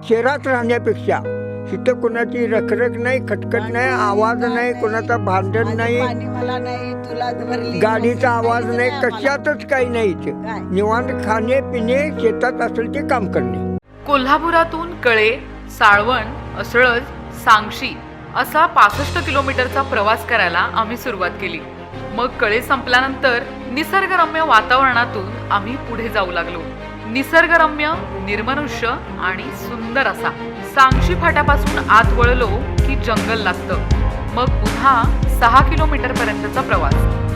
शहरात राहण्यापेक्षा इथं कोणाची रखरख नाही, खटखट नाही, आवाज नाही, कोणाचा भांडण नाही, गाडीचा आवाज नाही, कशातच काही नाही. इथं निवांत खाणे पिणे, शेतात असेल ते काम करणे. कोल्हापुरातून कळे, साळवण, असळज, सांगशी असा 65 किलोमीटरचा प्रवास करायला आम्ही सुरुवात केली. मग कळे संपल्यानंतर निसर्गरम्य वातावरणातून आम्ही पुढे जाऊ लागलो. निसर्गरम्य, निर्मनुष्य आणि सुंदर असा सांगशी फाट्यापासून आत वळलो की जंगल लागतं. मग पुन्हा 6 किलोमीटर पर्यंतचा प्रवास.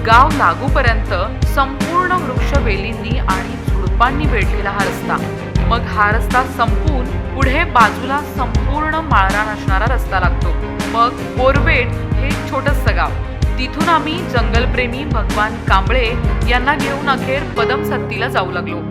गाव लागूपर्यंत संपूर्ण वृक्षवेलींनी आणि झुडपांनी वेढलेला हा रस्ता. मग हा रस्ता संपून पुढे बाजूला संपूर्ण माळरान असणारा रस्ता लागतो. मग बोरबेट हे छोटंसं गाव. तिथून आम्ही जंगलप्रेमी भगवान कांबळे यांना घेऊन अखेर पदमसत्तीला जाऊ लागलो.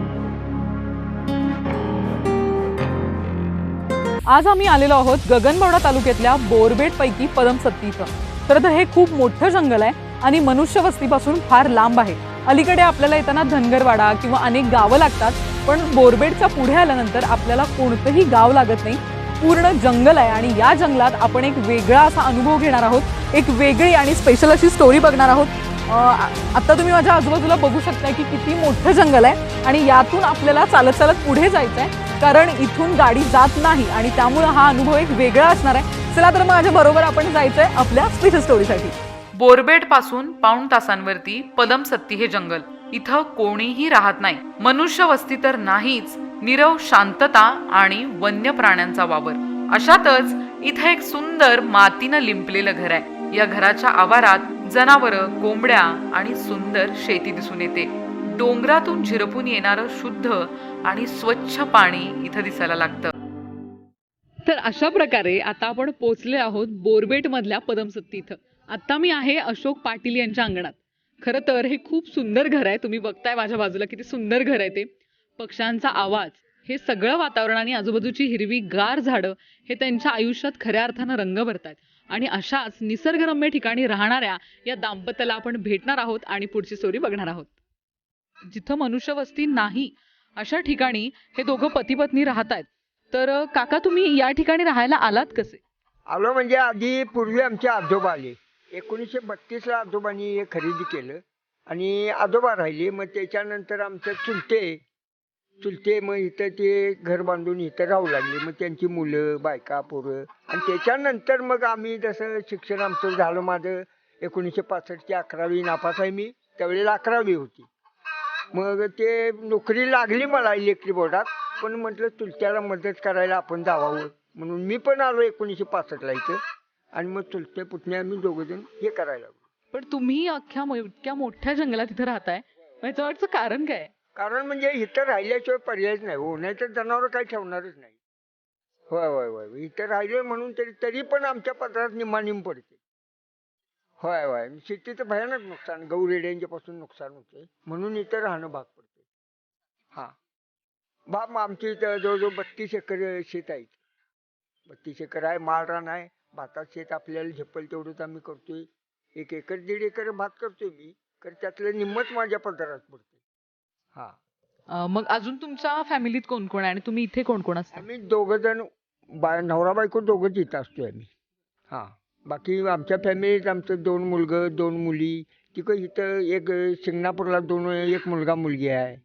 आज आम्ही आलेलो आहोत गगनबावडा तालुक्यातल्या बोरबेट पैकी पदमसत्ती इथं. खरं तर हे खूप मोठं जंगल आहे आणि मनुष्य वस्तीपासून फार लांब आहे. अलीकडे आपल्याला येताना धनगरवाडा किंवा अनेक गावं लागतात, पण बोरबेटच्या पुढे आल्यानंतर आपल्याला कोणतंही गाव लागत नाही. पूर्ण जंगल आहे आणि या जंगलात आपण एक वेगळा असा अनुभव घेणार आहोत, एक वेगळी आणि स्पेशल अशी स्टोरी बघणार आहोत. आता तुम्ही माझ्या आजूबाजूला बघू शकता की किती मोठं जंगल आहे आणि यातून आपल्याला चालत चालत पुढे जायचं आहे, कारण इथून गाडी जात नाही आणि त्यामुळे हा अनुभव एक वेगळा असणार आहे. चला तर माझ्या बरोबर आपण जायचंय आपल्या स्पेशल स्टोरीसाठी. बोरबेट पासून पाऊण तासांवरती पदमसत्ती हे जंगल. इथं कोणीही राहत नाही. मनुष्य वस्ती तर नाहीच, नीरव शांतता आणि वन्य प्राण्यांचा वावर. अशातच इथं एक सुंदर मातीनं लिंपलेलं घर आहे. या घराच्या आवारात जनावरं, कोंबड्या आणि सुंदर शेती दिसून येते. डोंगरातून झिरपून येणारं शुद्ध आणि स्वच्छ पाणी इथं दिसायला लागतं. तर अशा प्रकारे आता आपण पोहोचले आहोत बोरबेट मधल्या पदमसत्ती इथं. आता मी आहे अशोक पाटील यांच्या अंगणात. खरं तर हे खूप सुंदर घर आहे. तुम्ही बघताय माझ्या बाजूला किती सुंदर घर आहे ते. पक्ष्यांचा आवाज, हे सगळं वातावरण आणि आजूबाजूची हिरवी गार झाडं हे त्यांच्या आयुष्यात खऱ्या अर्थानं रंग भरतात. आणि अशाच निसर्गरम्य ठिकाणी राहणाऱ्या या दाम्पत्याला आपण भेटणार आहोत आणि पुढची स्टोरी बघणार आहोत. जिथं मनुष्यवस्ती नाही अशा ठिकाणी हे दोघं पती पत्नी राहत आहेत. तर काका, तुम्ही या ठिकाणी राहायला आलात कसे? आलो म्हणजे आधी पूर्वी आमचे आजोबा आले. 1932ला आजोबांनी हे खरेदी केलं आणि आजोबा राहिले. मग त्याच्यानंतर आमचं चुलते मग इथं ते घर बांधून इथं राहू लागले. मग त्यांची मुलं, बायका, पोरं. आणि त्याच्यानंतर मग आम्ही जसं शिक्षण आमचं झालं, माझं 1965ची 11वी नापास आहे मी. त्यावेळेला 11वी होती. मग ते नोकरी लागली मला इलेक्ट्रिक बोर्डात. पण म्हटलं चुलत्याला मदत करायला आपण जावावं म्हणून मी पण आलो 1965ला इथं. आणि मग चुलते पुतणे आम्ही दोघं जण हे करायला लागलो. पण तुम्ही इतक्या मोठ्या जंगलात इथं राहताय, याचं वाटचं कारण काय? कारण म्हणजे इथं राहिल्याशिवाय पर्यायच नाही हो, नाही तर जनावर काही ठेवणारच नाही. होय होय होय, इथं राहिलोय म्हणून तरी पण आमच्या पत्रात निम्मानिम पडते. होय होय, शेतीचं भयानक नुकसान, गौरेड्यांच्या पासून नुकसान होते म्हणून इथं राहणं भाग पडते. हा, बाप आमची इथं जवळजवळ 32 एकर शेत आहे. 32 एकर आहे, माळरान आहे. भातात शेत आपल्याला झेपल तेवढंच आम्ही करतोय. 1 एकर 1.5 एकर भात करतोय मी, तर त्यातलं निम्मच माझ्या पदरात पडते. हा, मग अजून तुमच्या फॅमिलीत कोण कोण आहे आणि तुम्ही इथे कोण कोण असता? आम्ही दोघं जण, नवरा बायको दोघंच इथं असतोय आम्ही. हा, बाकी आमच्या फॅमिलीत आमचं 2 मुलगं 2 मुली. तिकडं इथं एक शिंगणापूरला 2, एक मुलगा मुलगी आहे.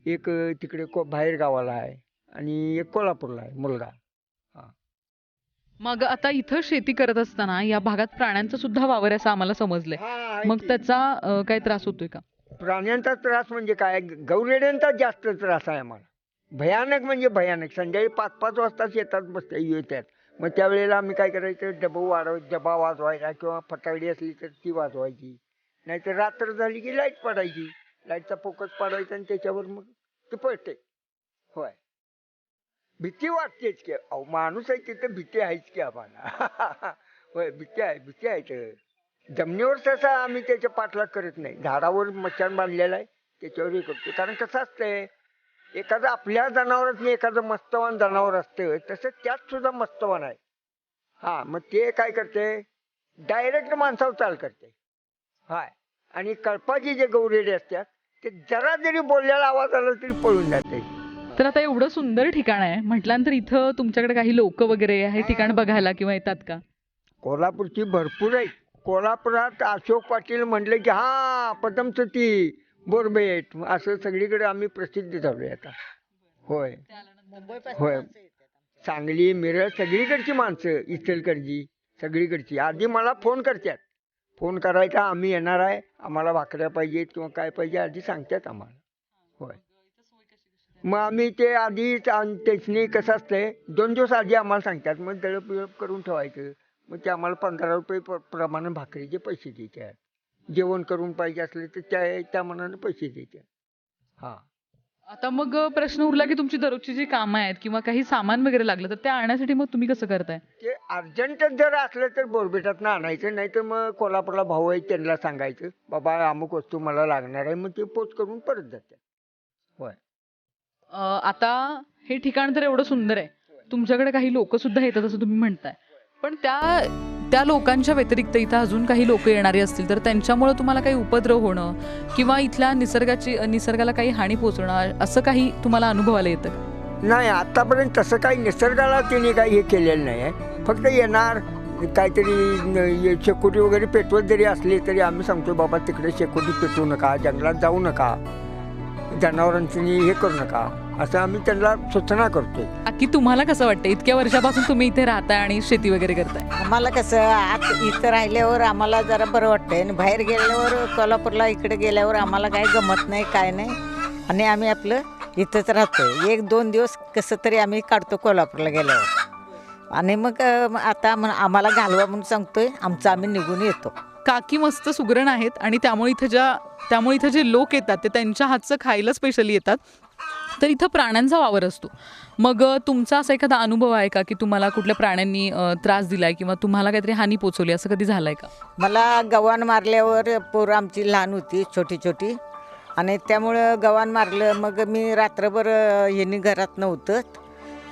एक तिकडे बाहेर गावाला आहे आणि एक कोल्हापूरला आहे मुलगा. मग आता इथं शेती करत असताना या भागात प्राण्यांचा सुद्धा वावर आहे असं आम्हाला समजलंय. मग त्याचा काय त्रास होतोय का? प्राण्यांचा त्रास म्हणजे काय, गौरेड्यांचा जास्त त्रास आहे आम्हाला. भयानक म्हणजे भयानक. संध्याकाळी 5-5 वाजता शेतात येतात. मग त्यावेळेला आम्ही काय करायचं, डबा वाजवायचा किंवा फटाकडी असली तर ती वाजवायची. नाहीतर रात्र झाली की लाईट पडायची. लाईटचा फोकस पाडायचा आणि त्याच्यावर मग ते पडते. होय, भीती वाटतेच की. अहो, माणूस आहे तिथं भीती आहेच की आम्हाला. होय, भीती आहे तर. जमिनीवर तसा आम्ही त्याच्या पाठलाग करत नाही. झाडावर मचान बांधलेला आहे त्याच्यावर हे करतो. कारण कसं असतंय, एखादं आपल्या जनावरात एखादं मस्तवान जनावर असतं, तसं त्यात सुद्धा मस्तवान आहे. हा, मग ते काय करते, डायरेक्ट माणसावर चाल करते. हाय, आणि कळपाची जे गौरेडे असतात ते जरा जरी बोललेला आवाज आला तरी पळून जाते. तर आता एवढं सुंदर ठिकाण आहे म्हटल्यानंतर इथं तुमच्याकडे काही लोक वगैरे हे ठिकाण बघायला किंवा येतात का? कोल्हापूरची भरपूर आहे. कोल्हापुरात अशोक पाटील म्हणले की हा पदमसती बोरबेट असं सगळीकडे आम्ही प्रसिद्ध झालोय आता. होय होय, सांगली मिरज सगळीकडची माणसं, इचलकरंजी सगळीकडची आधी मला फोन करतात. फोन करायचा, आम्ही येणार आहे, आम्हाला भाकऱ्या पाहिजेत किंवा काय पाहिजे आधी सांगतात आम्हाला. होय, मग आम्ही ते आधी त्याचनी कसं असतंय 2 दिवस आधी आम्हाला सांगतात. मग दळप बिळप करून ठेवायचं. मग ते आम्हाला 15 रुपये प्रमाणे भाकरीचे पैसे देतात. जेवण करून पाहिजे असले तर त्या मनाने पैसे देतात. हां, आता मग प्रश्न उरला की तुमची दररोजची जी कामं आहेत किंवा काही सामान वगैरे लागलं तर ते आणण्यासाठी मग तुम्ही कसं करताय? ते अर्जंट जर असलं तर बोरबेटातनं आणायचं, नाही तर मग कोल्हापूरला भाऊ आहे त्यांना सांगायचं बाबा अमुक वस्तू मला लागणार आहे, मग ते पोच करून परत जातात. होय, आता हे ठिकाण तर एवढं सुंदर आहे, तुमच्याकडे काही लोक सुद्धा येतात असं तुम्ही म्हणताय, पण त्या लोकांच्या व्यतिरिक्त इथं अजून काही लोक येणारे असतील तर त्यांच्यामुळे तुम्हाला काही उपद्रव होणं किंवा इथल्या निसर्गाला काही हानी पोचणं असं काही तुम्हाला अनुभवायला येतं का? नाही आतापर्यंत तसं काही निसर्गाला त्यांनी काही हे केलेलं नाही आहे. फक्त येणार काहीतरी शेकोटी वगैरे पेटवत जरी असली तरी आम्ही सांगतो बाबा तिकडे शेकोटी पेटवू नका, जंगलात जाऊ नका, जनावरांनी हे करू नका, असं आम्ही त्यांना सूचना करतोय. की तुम्हाला कसं वाटतं इतक्या वर्षापासून तुम्ही इथे राहताय आणि शेती वगैरे करताय? आम्हाला कसं आत इथं राहिल्यावर आम्हाला जरा बरं वाटतंय आणि बाहेर गेल्यावर कोल्हापूरला इकडे गेल्यावर आम्हाला काही गमत नाही काय नाही आणि आम्ही आपलं इथंच राहतोय. 1-2 दिवस कसं तरी आम्ही काढतो कोल्हापूरला गेल्यावर आणि मग आता आम्हाला घालवा म्हणून सांगतोय, आमचं आम्ही निघून येतो. काकी मस्त सुगरण आहेत आणि त्यामुळे इथं जे लोक येतात ते त्यांच्या हातचं खायला स्पेशली येतात. तर इथं प्राण्यांचा वावर असतो. मग तुमचा असा एखादा अनुभव आहे का की तुम्हाला कुठल्या प्राण्यांनी त्रास दिलाय किंवा तुम्हाला काहीतरी हानी पोचवली असं कधी झालंय का? मला गव्हाण मारल्यावर पोरं आमची लहान होती छोटी छोटी आणि त्यामुळं गव्हाण मारलं. मग मी रात्रभर ह्यांनी घरात नव्हतं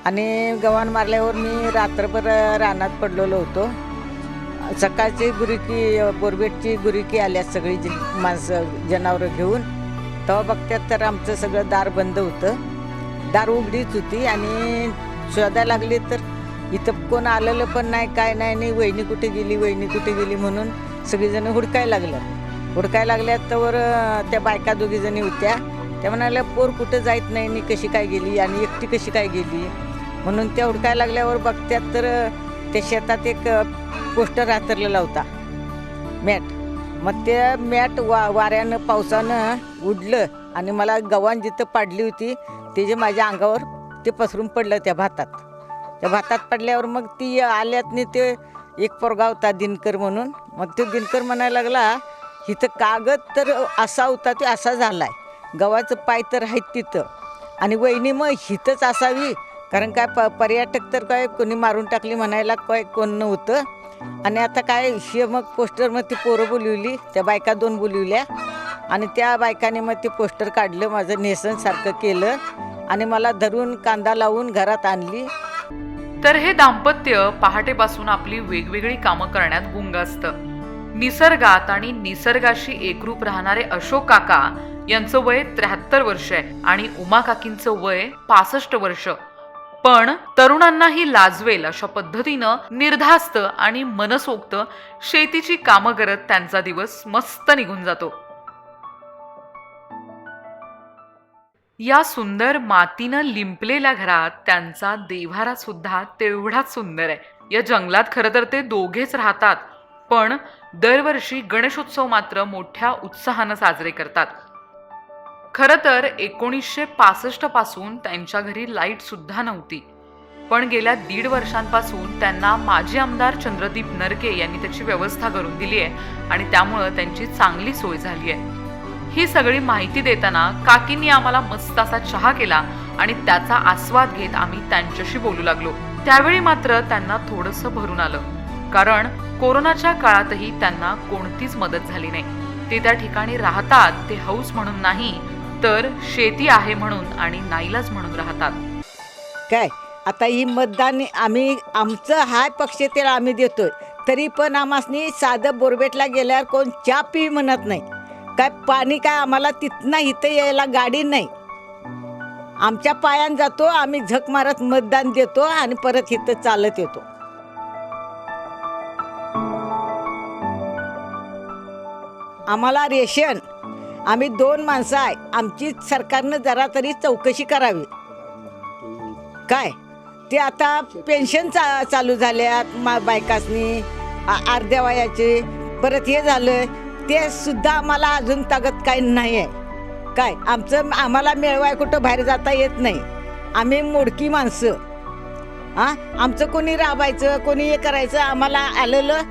आणि गव्हाण मारल्यावर मी रात्रभर रानात पडलेलो होतो. सकाळची गुरुकी बोरबेटची गुरुकी आल्या सगळी माणसं जनावरं घेऊन. तेव्हा बघतात तर आमचं सगळं दार बंद होतं, दार उघडीच होती आणि शोधायला लागली तर इथं कोण आलेलं पण नाही काय नाही. वहिनी कुठे गेली म्हणून सगळीजण हुडकायला लागल्या. तर त्या बायका 2 जणी होत्या, त्या म्हणाल्या पोर कुठं जात नाही आणि कशी काय गेली आणि एकटी कशी काय गेली म्हणून त्या हुडकायला लागल्यावर बघतात तर त्या शेतात एक पोस्टर हातरलेला होता मॅट. मग ते मॅट वाऱ्यानं पावसानं उडलं आणि मला गव्हाण जिथं पाडली होती ते जे माझ्या अंगावर ते पसरून पडलं त्या भातात पडल्यावर मग ती आल्यातनी ते एक पोरगा होता दिनकर म्हणून. मग तो दिनकर म्हणायला लागला इथं कागद तर असा होता ते असा झालाय, गव्हाचं पाय तर आहेत तिथं आणि वहिनी मग हिथंच असावी कारण काय पर्यटक तर काय कोणी मारून टाकली म्हणायला काय कोण नव्हतं. आणि आता काय मग पोस्टर मग ती पोरं बोलवली, त्या बायका 2 बोलवल्या आणि त्या बायकाने मग ते पोस्टर काढलं, माझं नेसनसारखं केलं आणि मला धरून कांदा लावून घरात आणली. तर हे दाम्पत्य पहाटेपासून आपली वेगवेगळी कामं करण्यात गुंग असतं. निसर्गात आणि निसर्गाशी एकरूप राहणारे अशोक काका यांचं वय 73 वर्ष आहे आणि उमा काकींचं वय 65 वर्ष. पण तरुणांनाही लाजवेल अशा पद्धतीनं निर्धास्त आणि मनसोक्त शेतीची कामं करत त्यांचा दिवस मस्त निघून जातो. या सुंदर मातीनं लिंपलेल्या घरात त्यांचा देव्हारा सुद्धा तेवढाच सुंदर आहे. या जंगलात खरं तर ते दोघेच राहतात, पण दरवर्षी गणेशोत्सव मात्र मोठ्या उत्साहानं साजरे करतात. खरं तर 1965 पासून त्यांच्या घरी लाईट सुद्धा नव्हती, पण गेल्या 1.5 वर्षांपासून त्यांना माजी आमदार चंद्रदीप नरके यांनी त्याची व्यवस्था करून दिली आहे आणि त्यामुळं त्यांची चांगली सोय झाली आहे. ही सगळी माहिती देताना काकींनी आम्हाला मस्त असा चहा केला आणि त्याचा आस्वाद घेत आम्ही त्यांच्याशी बोलू लागलो. त्यावेळी मात्र त्यांना थोडंसं भरून आलं, कारण कोरोनाच्या काळातही त्यांना कोणतीच मदत झाली नाही. ते त्या ठिकाणी राहतात ते हौस म्हणून नाही, तर शेती आहे म्हणून आणि नाईलाज म्हणून राहतात. काय आता ही मतदान आम्ही आमचं हाय पक्ष त्याला आम्ही देतोय, तरी पण आम्हासनी साधं बोरबेटला गेल्यावर कोण चहा पी म्हणत नाही. काय पाणी काय आम्हाला तिथनं इथं यायला गाडी नाही आमच्या पायान जातो, आम्ही झक मारत मतदान देतो आणि परत इथं चालत येतो. आम्हाला रेशन, आम्ही 2 माणसं आहे, आमची सरकारनं जरा तरी चौकशी करावी. काय ते आता पेन्शन चालू झाल्यात बायकासनी अर्ध्या वयाचे, परत हे झालं ते सुद्धा आम्हाला अजून ताकद काही नाही आहे. काय आम्हाला मिळवाय कुठं बाहेर जाता येत नाही. आम्ही मोडकी माणसं. आमचं कोणी राबायचं, कोणी हे करायचं, आम्हाला आलेलं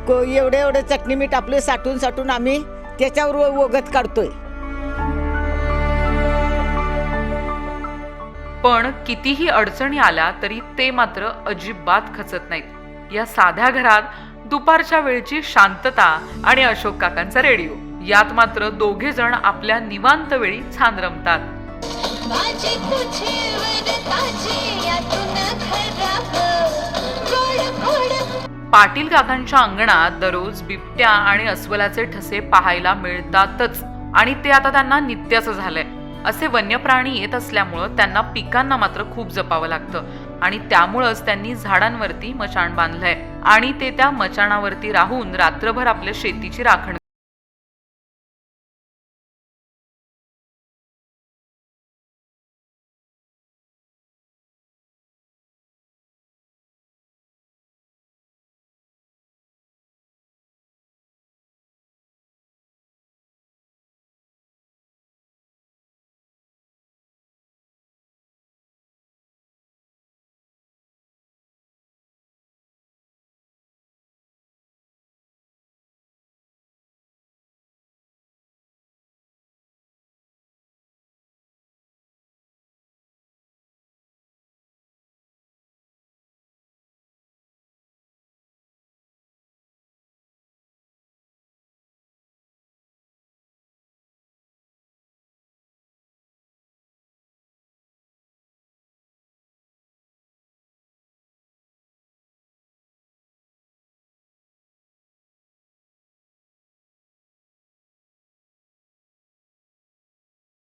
एवढं चटणी मीठ आपलं साठून आम्ही त्याच्यावर वगत काढतोय. पण कितीही अडचणी आल्या तरी ते मात्र अजिबात खचत नाहीत. या साध्या घरात दुपारच्या वेळची शांतता आणि अशोक काकांचा रेडिओ, यात मात्र दोघे जण आपल्या निवांत वेळी छान रमतात. पाटील काकांच्या अंगणात दररोज बिबट्या आणि अस्वलाचे ठसे पाहायला मिळतातच आणि ते आता त्यांना नित्याचं झालंय. असे वन्य प्राणी येत असल्यामुळं त्यांना पिकांना मात्र खूप जपावं लागतं आणि त्यामुळंच त्यांनी झाडांवरती मचाण बांधलंय आणि ते त्या मचाणावरती राहून रात्रभर आपल्या शेतीची राखण